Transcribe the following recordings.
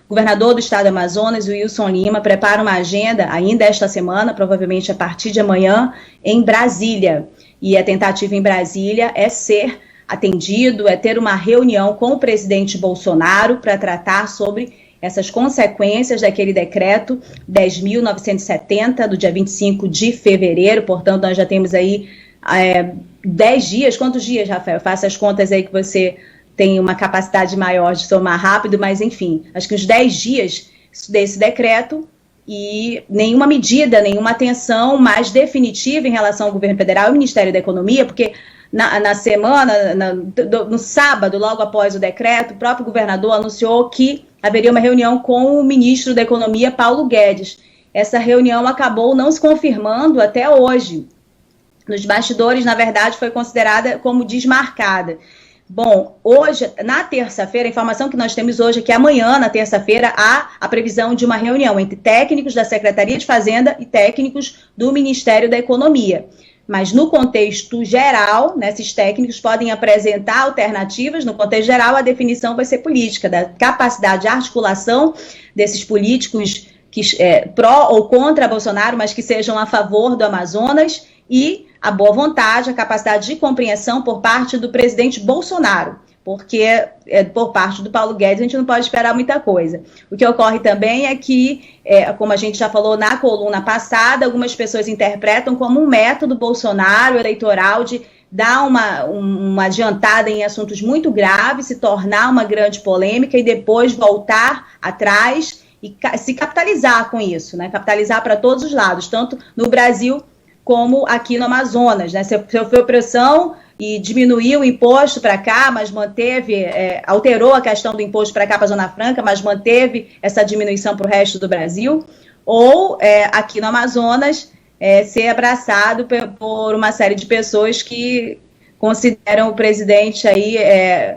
governador do estado do Amazonas, o Wilson Lima, prepara uma agenda ainda esta semana, provavelmente a partir de amanhã, em Brasília. E a tentativa em Brasília é ser atendido, é ter uma reunião com o presidente Bolsonaro para tratar sobre essas consequências daquele decreto 10.970, do dia 25 de fevereiro. Portanto, nós já temos aí 10 dias. Quantos dias, Rafael? Faça as contas aí que você tem uma capacidade maior de somar rápido, mas enfim, acho que uns 10 dias desse decreto e nenhuma medida, nenhuma atenção mais definitiva em relação ao governo federal e ao Ministério da Economia, porque na semana, no sábado, logo após o decreto, o próprio governador anunciou que haveria uma reunião com o ministro da Economia, Paulo Guedes. Essa reunião acabou não se confirmando até hoje. Nos bastidores, na verdade, foi considerada como desmarcada. Bom, hoje, na terça-feira, a informação que nós temos hoje é que amanhã, na terça-feira, há a previsão de uma reunião entre técnicos da Secretaria de Fazenda e técnicos do Ministério da Economia. Mas no contexto geral, né, esses técnicos podem apresentar alternativas. No contexto geral, a definição vai ser política, da capacidade de articulação desses políticos que pró ou contra Bolsonaro, mas que sejam a favor do Amazonas, e a boa vontade, a capacidade de compreensão por parte do presidente Bolsonaro, porque por parte do Paulo Guedes a gente não pode esperar muita coisa. O que ocorre também é que, como a gente já falou na coluna passada, algumas pessoas interpretam como um método Bolsonaro eleitoral de dar uma adiantada em assuntos muito graves, se tornar uma grande polêmica e depois voltar atrás e se capitalizar com isso, né? Capitalizar para todos os lados, tanto no Brasil como aqui no Amazonas, né? Sofreu pressão e diminuiu o imposto para cá, mas manteve, alterou a questão do imposto para cá, para a Zona Franca, mas manteve essa diminuição para o resto do Brasil, ou aqui no Amazonas, ser abraçado por uma série de pessoas que consideram o presidente aí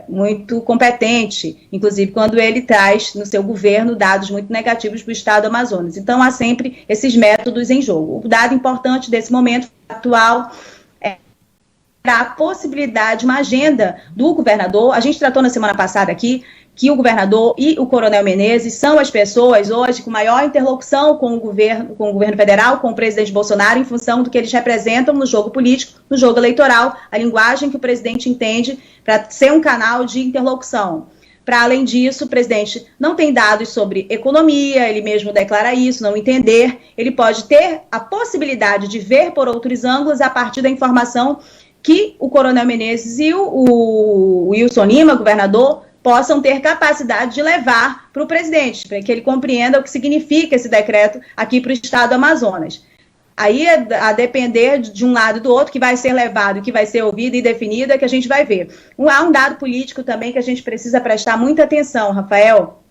muito competente, inclusive quando ele traz no seu governo dados muito negativos para o estado do Amazonas. Então, há sempre esses métodos em jogo. O dado importante desse momento atual é a possibilidade de uma agenda do governador. A gente tratou na semana passada aqui que o governador e o coronel Menezes são as pessoas hoje com maior interlocução com o governo federal, com o presidente Bolsonaro, em função do que eles representam no jogo político, no jogo eleitoral, a linguagem que o presidente entende para ser um canal de interlocução. Para além disso, o presidente não tem dados sobre economia, ele mesmo declara isso, não entender. Ele pode ter a possibilidade de ver por outros ângulos a partir da informação que o coronel Menezes e o Wilson Lima, governador, possam ter capacidade de levar para o presidente, para que ele compreenda o que significa esse decreto aqui para o estado do Amazonas. Aí, a depender de um lado e do outro, que vai ser levado, que vai ser ouvido e definido, é que a gente vai ver. Há um dado político também que a gente precisa prestar muita atenção, Rafael.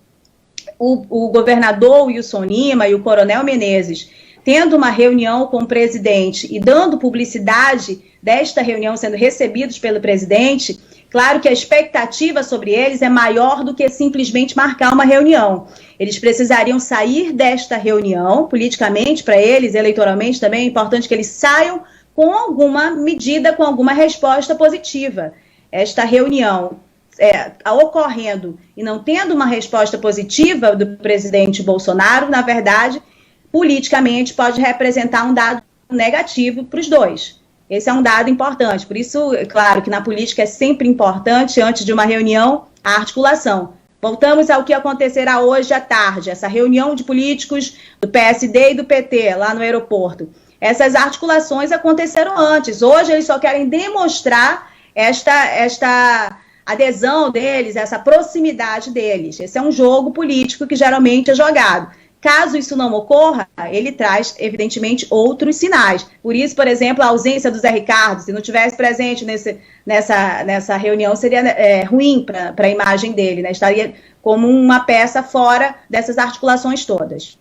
O governador Wilson Lima e o coronel Menezes, tendo uma reunião com o presidente e dando publicidade desta reunião sendo recebidos pelo presidente, claro que a expectativa sobre eles é maior do que simplesmente marcar uma reunião. Eles precisariam sair desta reunião, politicamente, para eles, eleitoralmente também, é importante que eles saiam com alguma medida, com alguma resposta positiva. Esta reunião ocorrendo e não tendo uma resposta positiva do presidente Bolsonaro, na verdade, politicamente pode representar um dado negativo para os dois. Esse é um dado importante, por isso, claro, que na política é sempre importante, antes de uma reunião, a articulação. Voltamos ao que acontecerá hoje à tarde, essa reunião de políticos do PSD e do PT, lá no aeroporto. Essas articulações aconteceram antes, hoje eles só querem demonstrar esta adesão deles, essa proximidade deles. Esse é um jogo político que geralmente é jogado. Caso isso não ocorra, ele traz, evidentemente, outros sinais. Por isso, por exemplo, a ausência do Zé Ricardo, se não tivesse presente nessa reunião, seria ruim para a imagem dele, né? Estaria como uma peça fora dessas articulações todas.